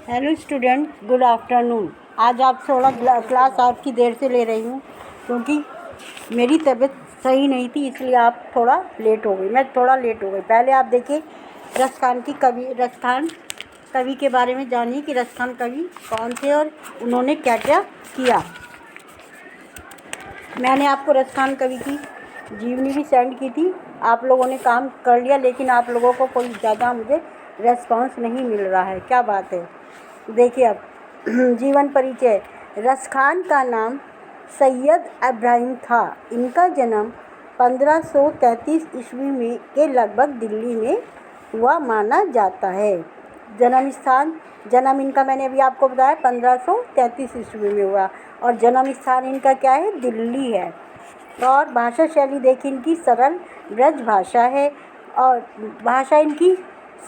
Hello student, good afternoon. आज आप थोड़ा क्लास आपकी देर से ले रही हूँ क्योंकि मेरी तबीयत सही नहीं थी, इसलिए आप थोड़ा लेट हो गई। मैं थोड़ा लेट हो गई। पहले आप देखिए रसखान कवि के बारे में जानिए कि रसखान कवि कौन थे और उन्होंने क्या क्या किया। मैंने आपको रसखान कवि की जीवनी भी सेंड की थी। आप लोगों ने काम कर लिया, लेकिन आप लोगों को कोई ज़्यादा मुझे रेस्पॉन्स नहीं मिल रहा है। क्या बात है? देखिए अब जीवन परिचय। रसखान का नाम सैयद इब्राहिम था। इनका जन्म 1533 ईस्वी में के लगभग दिल्ली में हुआ माना जाता है। जन्म स्थान, जन्म इनका मैंने अभी आपको बताया 1533 ईस्वी में हुआ और जन्म स्थान इनका क्या है? दिल्ली है। और भाषा शैली देखिए, इनकी सरल ब्रज भाषा है और भाषा इनकी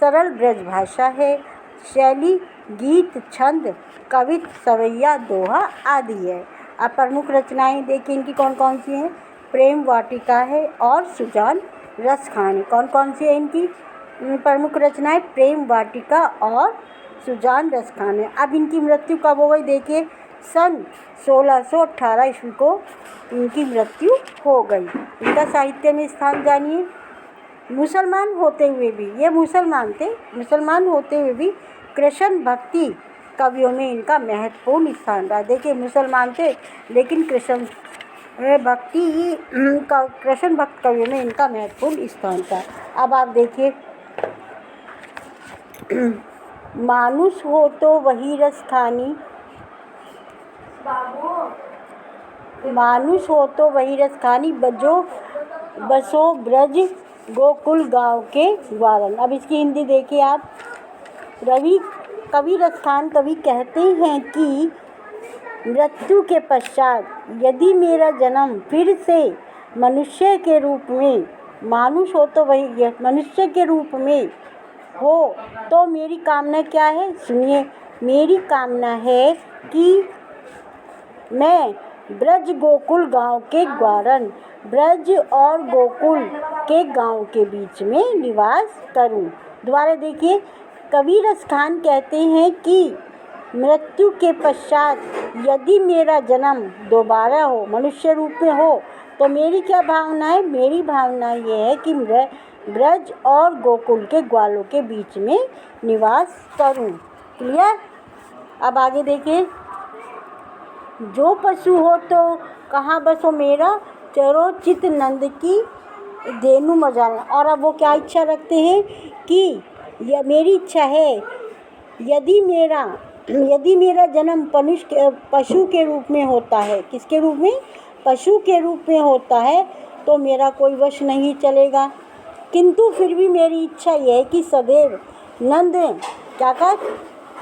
सरल ब्रज भाषा है। शैली गीत, छंद, कवित, सवैया, दोहा आदि है। अब प्रमुख रचनाएं देखिए इनकी कौन कौन सी हैं। प्रेम वाटिका है और सुजान रसखान है। कौन कौन सी है इनकी प्रमुख रचनाएं? प्रेम वाटिका और सुजान रसखान है। अब इनकी मृत्यु कब हो गई? देखिए सन 1618 ईस्वी को इनकी मृत्यु हो गई। इनका साहित्य में स्थान जानिए। मुसलमान होते हुए भी, ये मुसलमान थे, मुसलमान होते हुए भी कृष्ण भक्ति कवियों में इनका महत्वपूर्ण स्थान रहा। देखिए मुसलमान थे लेकिन कृष्ण भक्त कवियों में इनका महत्वपूर्ण स्थान था। अब आप देखिए मानुष हो तो वही रसखानी, मानुष हो तो वही रसखानी, बसो ब्रज गोकुल गाँव के ग्वारन। अब इसकी हिंदी देखिए आप। कवि रसखान कवि कहते हैं कि मृत्यु के पश्चात यदि मेरा जन्म फिर से मनुष्य के रूप में, मानुष हो तो वही मनुष्य के रूप में हो तो मेरी कामना क्या है? सुनिए, मेरी कामना है कि मैं ब्रज गोकुल गांव के ग्वारन, ब्रज और गोकुल के गांव के बीच में निवास करूं। दोबारा देखिए, कवि रसखान कहते हैं कि मृत्यु के पश्चात यदि मेरा जन्म दोबारा हो, मनुष्य रूप में हो, तो मेरी क्या भावना है? मेरी भावना ये है कि ब्रज और गोकुल के ग्वालों के बीच में निवास करूं। क्लियर? अब आगे देखिए, जो पशु हो तो कहाँ बसो मेरा, चरो चित नंद की धेनु मजाना। और अब वो क्या इच्छा रखते हैं कि यह मेरी इच्छा है, यदि मेरा जन्म पशु के रूप में होता है, किसके रूप में? पशु के रूप में होता है, तो मेरा कोई वश नहीं चलेगा। किंतु फिर भी मेरी इच्छा यह है कि सदैव नंद क्या कहा?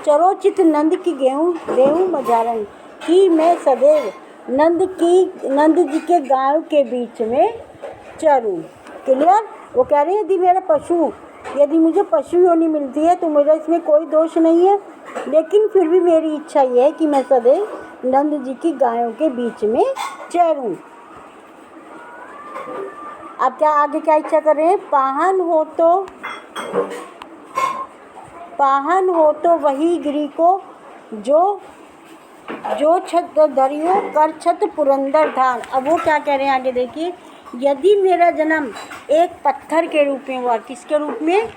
चरोचित नंद की गेहूँ मजारन, कि मैं सदैव नंद जी के गाँव के बीच में चरूं। क्लियर? वो कह रहे हैं यदि मुझे पशु योनि मिलती है तो मेरा इसमें कोई दोष नहीं है, लेकिन फिर भी मेरी इच्छा यह है कि मैं सदैव नंद जी की गायों के बीच में चरूं। अब क्या आगे क्या इच्छा कर रहे हैं? पाहन हो तो वही गिरी को, जो छत दरियो कर छत पुरंदर धान। अब वो क्या कह रहे हैं आगे देखिए, यदि मेरा जन्म एक पत्थर के रूप में हुआ, किसके रूप में?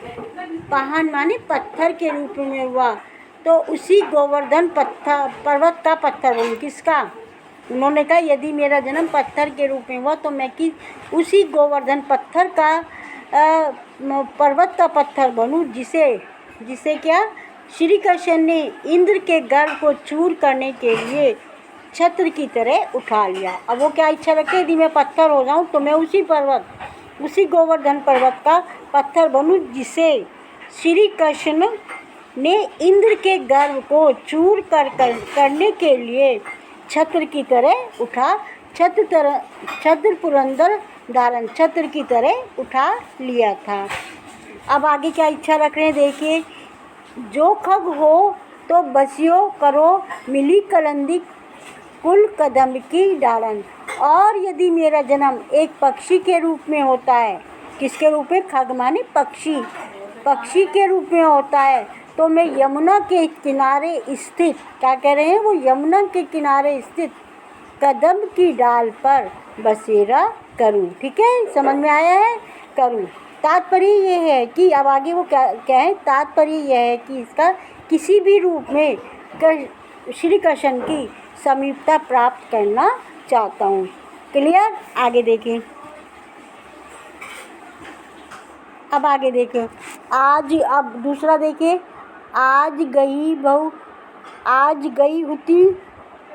पाहन माने पत्थर के रूप में हुआ, तो उसी गोवर्धन पर्वत का पत्थर बनूं। किसका? उन्होंने कहा यदि मेरा जन्म पत्थर के रूप में हुआ तो मैं उसी गोवर्धन पर्वत का पत्थर बनूं, जिसे क्या श्री कृष्ण ने इंद्र के गर्व को चूर करने के लिए छत्र की तरह उठा लिया। अब वो क्या इच्छा रखते? यदि मैं पत्थर हो जाऊं तो मैं उसी गोवर्धन पर्वत का पत्थर बनूं, जिसे श्री कृष्ण ने इंद्र के गर्व को चूर करने के लिए छत्र की तरह उठा, छत्र पुरंदर धारण, छत्र की तरह उठा लिया था। अब आगे क्या इच्छा रख रहे हैं देखिए, जो खग हो तो बसियो करो मिली कलंदी कुल कदम की डालन। और यदि मेरा जन्म एक पक्षी के रूप में होता है, किसके रूप में? खग माने पक्षी के रूप में होता है, तो मैं यमुना के किनारे स्थित, क्या कह रहे हैं वो, यमुना के किनारे स्थित कदम की डाल पर बसेरा करूं। ठीक है, समझ में आया है, करूं। तात्पर्य ये है कि अब आगे वो क्या है, तात्पर्य यह है कि इसका किसी भी रूप में श्री कृष्ण की समीपता प्राप्त करना चाहता हूँ। क्लियर, आगे देखें। अब आगे देखें, आज, अब दूसरा देखिए, आज गई हुती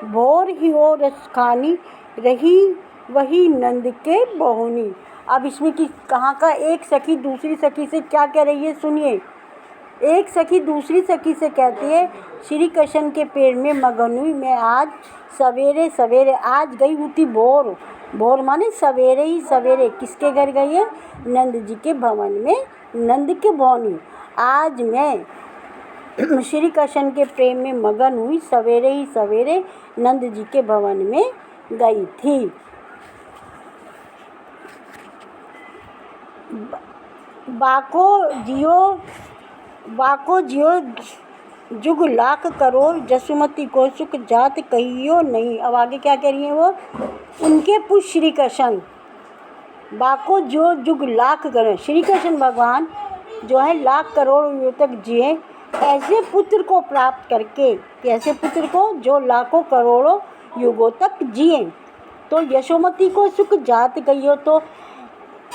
भोर ही हो रसखानी, रही वही नंद के बोहनी। अब इसमें कि कहाँ का एक सखी दूसरी सखी से क्या कह रही है, सुनिए। एक सखी दूसरी सखी से कहती है, श्री कृष्ण के पेड़ में मगन हुई मैं आज सवेरे सवेरे। आज गई हुई भोर, भोर माने सवेरे ही सवेरे। किसके घर गई है, नंद जी के भवन में, नंद के भवनी। आज मैं श्री कृष्ण के प्रेम में मगन हुई, सवेरे ही सवेरे नंद जी के भवन में गई थी। बाको जियो जुग लाख करोड़, जसुमती को सुख जात कहियो नहीं। अब आगे क्या कह रही हैं वो, उनके पुत्र श्री कृष्ण, बाको जो जुग लाख करोड़, श्री कृष्ण भगवान जो है लाख करोड़ युगों तक जिए, ऐसे पुत्र को प्राप्त करके, ऐसे पुत्र को जो लाखों करोड़ों युगों तक जिए। तो यशोमती को सुख जात कहियो, तो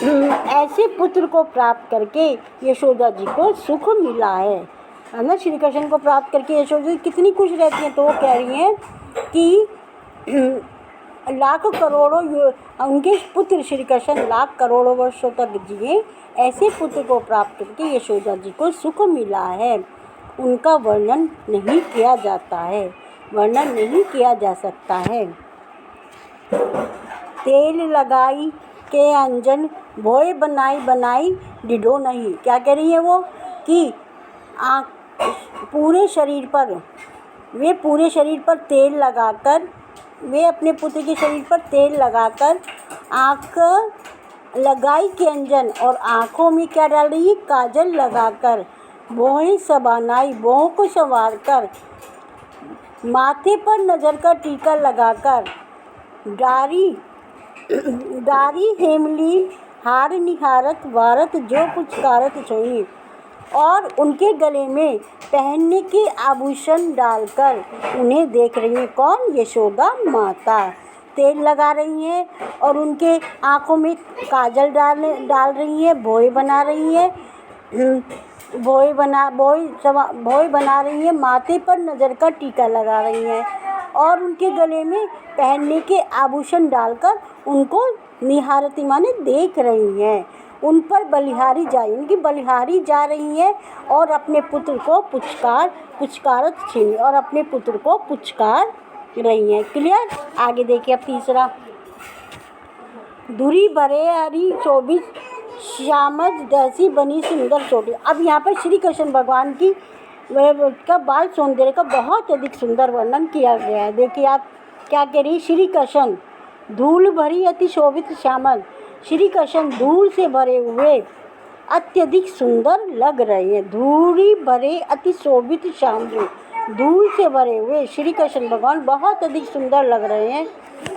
ऐसे पुत्र को प्राप्त करके यशोदा जी को सुख मिला है ना। श्री कृष्ण को प्राप्त करके यशोदा जी कितनी खुश रहती हैं। तो वो कह रही हैं कि लाख करोड़ों उनके पुत्र श्री कृष्ण लाख करोड़ों वर्षों तक जिए, ऐसे पुत्र को प्राप्त करके यशोदा जी को सुख मिला है। उनका वर्णन नहीं किया जाता है, वर्णन नहीं किया जा सकता है। तेल लगाई के अंजन, भोए बनाई डिडो नहीं। क्या कह रही है वो कि पूरे शरीर पर तेल लगाकर, वे अपने पुत्र के शरीर पर तेल लगाकर आँख लगाई के अंजन, और आँखों में क्या डाल रही है, काजल लगाकर, भौहें सबनाई, भौहों को संवार कर, माथे पर नज़र का टीका लगाकर, डारी हेमली हार निहारत वारत जो कुछ कारत छोई, और उनके गले में पहनने के आभूषण डालकर उन्हें देख रही है। कौन, यशोदा माता तेल लगा रही हैं और उनके आँखों में काजल डाल रही है, भौएं बना रही है, भौएं बना रही है, माथे पर नज़र का टीका लगा रही हैं और उनके गले में पहनने के आभूषण डालकर उनको निहारती माने देख रही हैं। उन पर उनकी बलिहारी जा रही है और अपने पुत्र को पुचकारत छीनी, और अपने पुत्र को पुचकार रही हैं। क्लियर, आगे देखिए। अब तीसरा, धुरी भरे हरी शोभित श्यामज जैसी बनी सुंदर चोटी। अब यहाँ पर श्री कृष्ण भगवान की का बाल सौंदर्य का बहुत अधिक सुंदर वर्णन किया गया है। देखिए आप क्या कह रही, श्री कृष्ण धूल भरी अति शोभित श्यामल, श्री कृष्ण धूल से भरे हुए अत्यधिक सुंदर लग रहे हैं। धूली भरे अति शोभित श्याम जी, धूल से भरे हुए श्री कृष्ण भगवान बहुत अधिक सुंदर लग रहे हैं,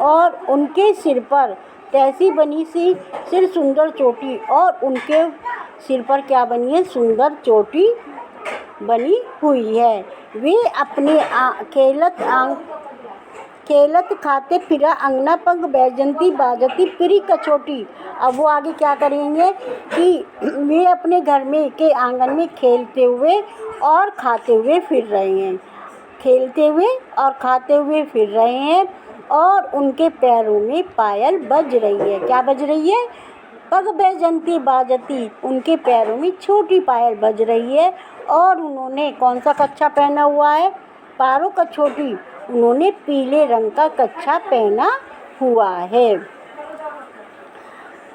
और उनके सिर पर तैसी बनी सी सिर सुंदर चोटी, और उनके सिर पर क्या बनी है, सुंदर चोटी बनी हुई है। वे अपने खेलत खाते फिरा अंगना पंग बैजंती बाजती पिरी कचोटी। अब वो आगे क्या करेंगे कि वे अपने घर में के आंगन में खेलते हुए और खाते हुए फिर रहे हैं, खेलते हुए और खाते हुए फिर रहे हैं, और उनके पैरों में पायल बज रही है। क्या बज रही है, पग बैजंती बाजती, उनके पैरों में छोटी पायल बज रही है, और उन्होंने कौन सा कच्छा पहना हुआ है, पारो कछोटी, उन्होंने पीले रंग का कच्छा पहना हुआ है।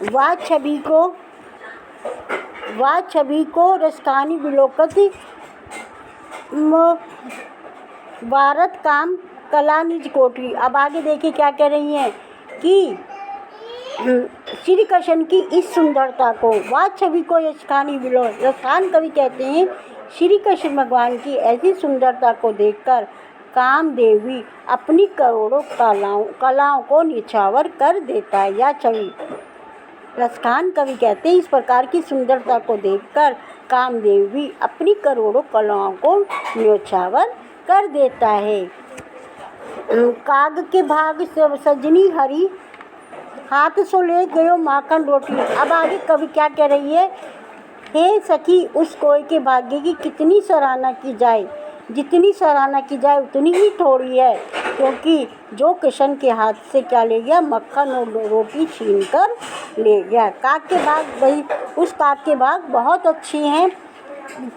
वह छवि को रसखानी विलोकती वारत काम कला निज कोठी। अब आगे देखिए क्या कह रही हैं कि श्री कृष्ण की इस सुंदरता को, वह छवि को रसखानी विलोक, रसखान कवि कहते हैं श्री कृष्ण भगवान की ऐसी सुंदरता को देखकर कामदेवी अपनी करोड़ों कलाओं को निछावर कर देता है। या छवि रसखान कवि कहते हैं, इस प्रकार की सुंदरता को देखकर कामदेवी अपनी करोड़ों कलाओं को न्योछावर कर देता है। काग के भाग सजनी हरी, हाथ सो ले गयो माखन रोटी। अब आगे कवि क्या कह रही है, हे सखी उस कोई के भाग्य की कितनी सराहना की जाए, जितनी सराहना की जाए उतनी ही थोड़ी है, क्योंकि जो कृष्ण के हाथ से क्या ले गया, मक्खन और रोटी छीन कर ले गया। काग के भाग, भाई उस काग के भाग बहुत अच्छे हैं,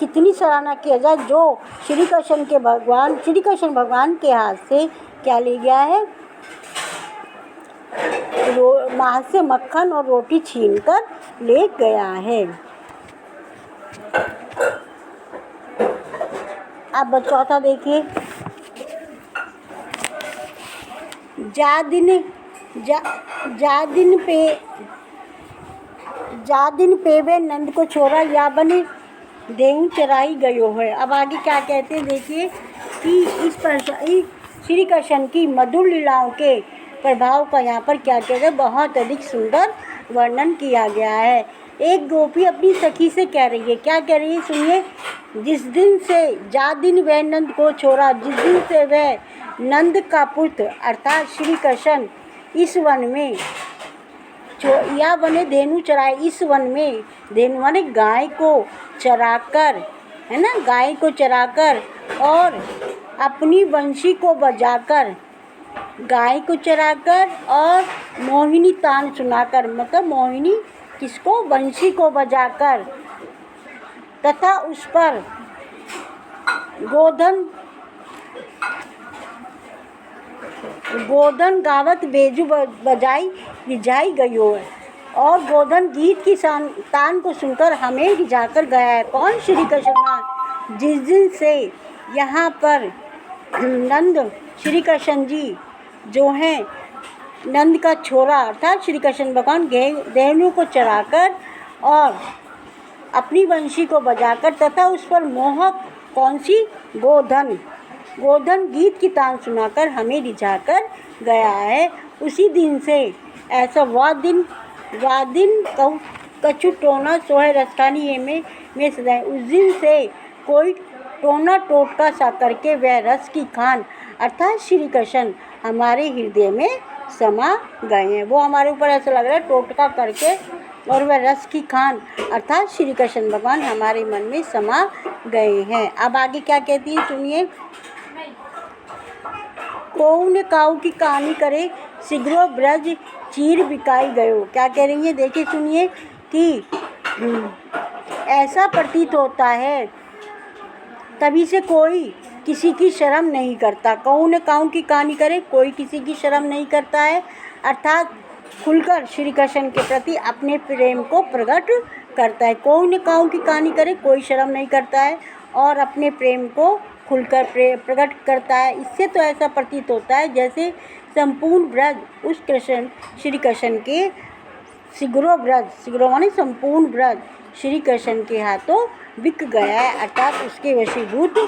कितनी सराहना किया जाए, जो श्री कृष्ण भगवान के हाथ से क्या ले गया है, हाथ से मक्खन और रोटी छीन कर ले गया है। अब चौथा देखिए, जा दिन पे वे नंद को छोड़ा, या बने देहू चराई गयो है। अब आगे क्या कहते हैं देखिए कि इस पर श्री कृष्ण की मधुर लीलाओं के प्रभाव का यहाँ पर क्या कहते हैं, बहुत अधिक सुंदर वर्णन किया गया है। एक गोपी अपनी सखी से कह रही है, क्या कह रही है सुनिए, जिस दिन से जा दिन वह नंद को छोड़ा, जिस दिन से वह नंद का पुत्र अर्थात श्री कृष्ण इस वन में या बने धेनु चराए, इस वन में धेनु माने गाय को चराकर, है ना, गाय को चराकर और अपनी बंशी को बजाकर, गाय को चराकर और मोहिनी तान सुनाकर, मतलब मोहिनी किसको, बंशी को बजाकर, तथा उस पर गोधन गावत बेजू बजाई रिझाई गयो है। और गोधन गीत की तान को सुनकर हमें रिझाकर गया है। कौन, श्री कृष्ण। जिस दिन से यहाँ पर नंद श्री कृष्ण जी जो हैं नंद का छोरा अर्थात श्री कृष्ण भगवान धेनु को चराकर और अपनी वंशी को बजाकर तथा उस पर मोहक कौन सी, गोधन गीत की तान सुनाकर हमें रिझाकर गया है, उसी दिन से ऐसा वह दिन कछु टोना सोहे रसखानी में सदाए। उस दिन से कोई टोना टोटका सा करके वह रस की खान अर्थात श्री कृष्ण हमारे हृदय में समा गए हैं। वो हमारे ऊपर ऐसा लग रहा है टोटका करके, और वह रस की खान अर्थात श्री कृष्ण भगवान हमारे मन में समा गए हैं। अब आगे क्या कहती है सुनिए, कौन काऊ की कहानी करे, शीघ्रो ब्रज चीर बिकाई गयो। क्या कह रही है देखिए सुनिए कि ऐसा प्रतीत होता है तभी से कोई किसी की शर्म नहीं करता। कौन काऊ की कहानी करे, कोई किसी की शर्म नहीं करता है, अर्थात खुलकर श्री कृष्ण के प्रति अपने प्रेम को प्रकट करता है। कौन काऊ की कहानी करे, कोई शर्म नहीं करता है और अपने प्रेम को खुलकर प्रकट करता है। इससे तो ऐसा प्रतीत होता है जैसे संपूर्ण ब्रज उस श्री कृष्ण के शीघ्रो माने संपूर्ण ब्रज श्री कृष्ण के हाथों बिक गया है, अर्थात उसके वशीभूत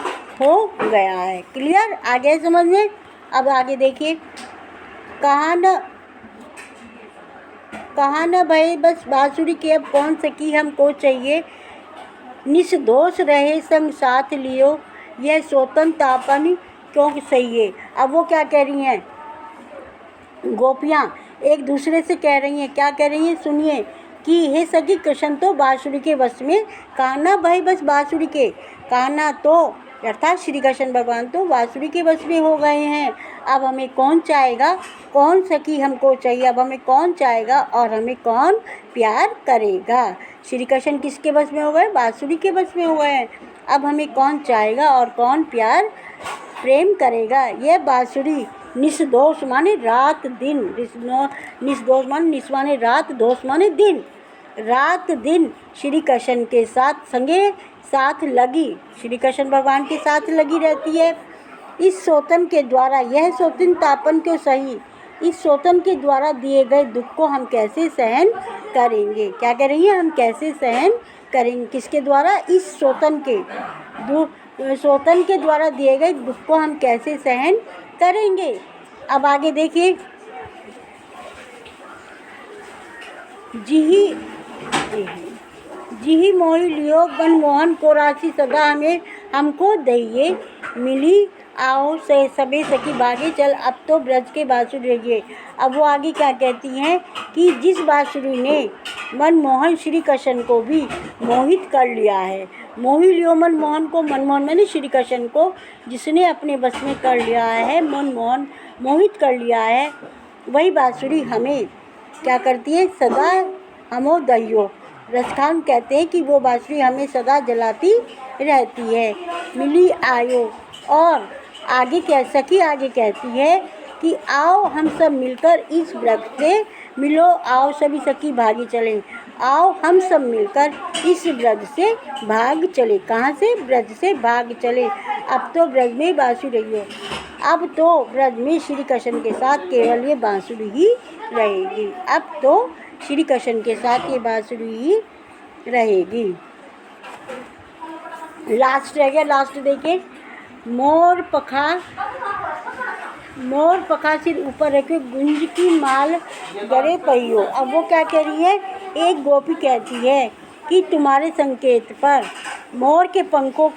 हो गया है। क्लियर, आगे समझ में। अब आगे देखिए, कहा न भय बस बांसुरी के, अब कौन सकी हमको चाहिए, निष्दोष रहे संग साथ लियो, यह स्वतंत्रतापन क्यों सही है। अब वो क्या कह रही हैं, गोपियाँ एक दूसरे से कह रही हैं, क्या कह रही हैं सुनिए कि हे सखी कृष्ण तो बांसुरी के वश में, कान्हा भाई बस बांसुरी के, कान्हा तो अर्थात श्री कृष्ण भगवान तो बांसुरी के वश में हो गए हैं। अब हमें कौन चाहेगा, कौन सखी हमको चाहिए, अब हमें कौन चाहेगा और हमें कौन प्यार करेगा। श्री कृष्ण किसके वश में हो गए, बांसुरी के वश में हो गए हैं। अब हमें कौन चाहेगा और कौन प्यार प्रेम करेगा। यह बांसुरी निष्दोष माने रात दिन, निष्दोष माने निस माने रात, दोष माने दिन, रात दिन श्री कृष्ण के साथ लगी, श्री कृष्ण भगवान के साथ लगी रहती है। इस सोतन के द्वारा, यह सोतन तापन क्यों सही, इस सोतन के द्वारा दिए गए दुख को हम कैसे सहन करेंगे। क्या कह रही है, हम कैसे सहन करेंगे। किसके द्वारा? इस स्वतन के स्वतन के द्वारा दिए गए दुख को हम कैसे सहन करेंगे। अब आगे देखिए, जिही मोहि लियो मनमोहन को राशि सदा हमें हमको दइए, मिली आओ से सबे सखी भागे चल, अब तो ब्रज के बांसुरी रहिए। अब वो आगे क्या कहती हैं कि जिस बांसुरी ने मनमोहन श्री कृष्ण को भी मोहित कर लिया है, मोहि लियो मनमोहन को, मनमोहन मैंने श्री कृष्ण को जिसने अपने बस में कर लिया है, मनमोहन मोहित कर लिया है, वही बांसुरी हमें क्या करती है? सदा हमो दहियो। रसखान कहते हैं कि वो बांसुरी हमें सदा जलाती रहती है। मिली आयो, और आगे क्या सखी आगे कहती है कि आओ हम सब मिलकर इस वृक्ष से मिलो, आओ सभी सखी भागी चलें, आओ हम सब मिलकर इस ब्रज से भाग चले। कहाँ से? ब्रज से भाग चले। अब तो ब्रज में बांसुरी रही हो, अब तो ब्रज में श्री कृष्ण के साथ केवल ये बांसुरी ही रहेगी। अब तो श्री कृष्ण के साथ ये बांसुरी ही रहेगी। लास्ट रह गया, लास्ट देखिए, मोर पखा सिर ऊपर रखे गुंज की माल गरे पहियो। अब वो क्या कह रही है? एक गोपी कहती है कि तुम्हारे संकेत पर मोर के पंखों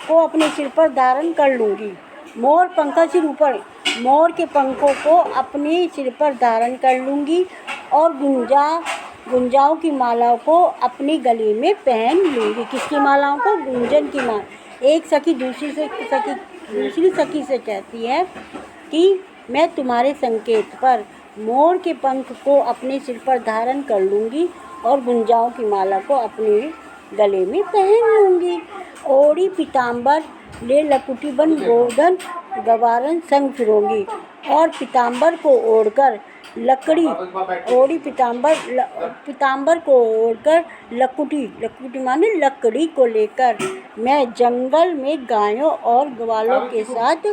को अपने सिर पर धारण कर लूँगी। मोर पंखा सिर ऊपर, मोर के पंखों को अपने सिर पर धारण कर लूँगी और गुंजाओं की मालाओं को अपने गले में पहन लूँगी। किसकी मालाओं को? गुंजन की माला। एक सखी दूसरी सखी से कहती है कि मैं तुम्हारे संकेत पर मोर के पंख को अपने सिर पर धारण कर लूँगी और गुंजाओं की माला को अपने गले में पहन लूँगी। ओढ़ी पीताम्बर ले लकुटी बन गोवर्धन गवारन संग फिरूंगी। और पीताम्बर को ओढ़कर पीताम्बर को ओढ़कर लकुटी माने लकड़ी को लेकर मैं जंगल में गायों और ग्वालों के साथ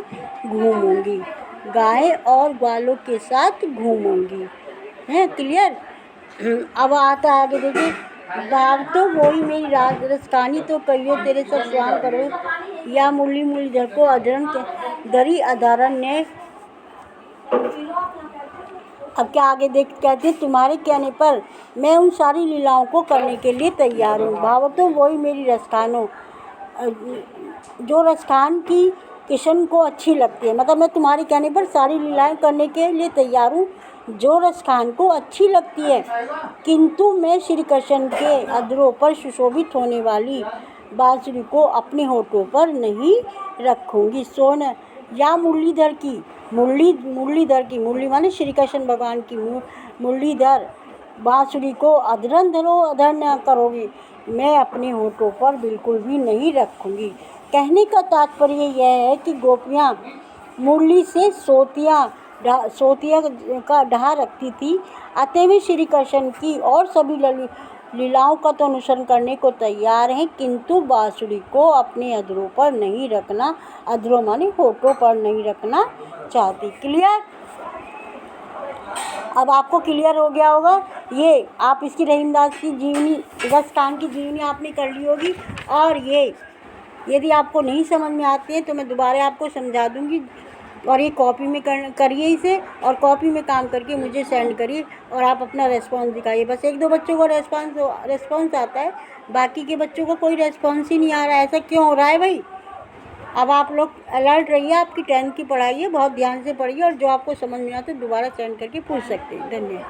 घूमूंगी। गाय और ग्वालों के साथ घूमूंगी। है क्लियर? अब आता है आगे देखिए, बाग तो वही मेरी रसकानी तो कहियो तेरे सब स्वांग करो, या मुरली मुरलीधर को अधरण दरी अधारण ने। अब क्या आगे देख कहते हैं, तुम्हारे कहने पर मैं उन सारी लीलाओं को करने के लिए तैयार हूँ। भाव तो वही मेरी रसखानो, जो रसखान की कृष्ण को अच्छी लगती है, मतलब मैं तुम्हारे कहने पर सारी लीलाएं करने के लिए तैयार हूँ जो रसखान को अच्छी लगती है, किंतु मैं श्री कृष्ण के अधरों पर सुशोभित होने वाली बांसुरी को अपने होठों पर नहीं रखूँगी। सोन या मुरलीधर की मुरली माने श्री कृष्ण भगवान की मुरलीधर बांसुरी को अधर न करोगे, मैं अपने होठों पर बिल्कुल भी नहीं रखूँगी। कहने का तात्पर्य यह है कि गोपियाँ मुरली से सोतिया का ढहा रखती थी, अतएव श्री कृष्ण की और सभी लीलाओं का तो अनुसरण करने को तैयार हैं, किंतु बांसुरी को अपने अधरों पर नहीं रखना, अधरों माने होठों पर नहीं रखना चाहती। क्लियर? अब आपको क्लियर हो गया होगा। ये आप इसकी रहीमदास की जीवनी, रसखान की जीवनी आपने कर ली होगी। और ये यदि आपको नहीं समझ में आती है तो मैं दोबारा आपको समझा दूंगी। और ये कॉपी में करिए इसे, और कॉपी में काम करके मुझे सेंड करिए और आप अपना रेस्पॉन्स दिखाइए। बस 1-2 बच्चों को रेस्पॉन्स आता है, बाकी के बच्चों को कोई रेस्पॉन्स ही नहीं आ रहा है। ऐसा क्यों हो रहा है भाई? अब आप लोग अलर्ट रहिए, आपकी 10th की पढ़ाई है, बहुत ध्यान से पढ़िए और जो आपको समझ में आता है दोबारा सेंड करके पूछ सकते हैं। धन्यवाद।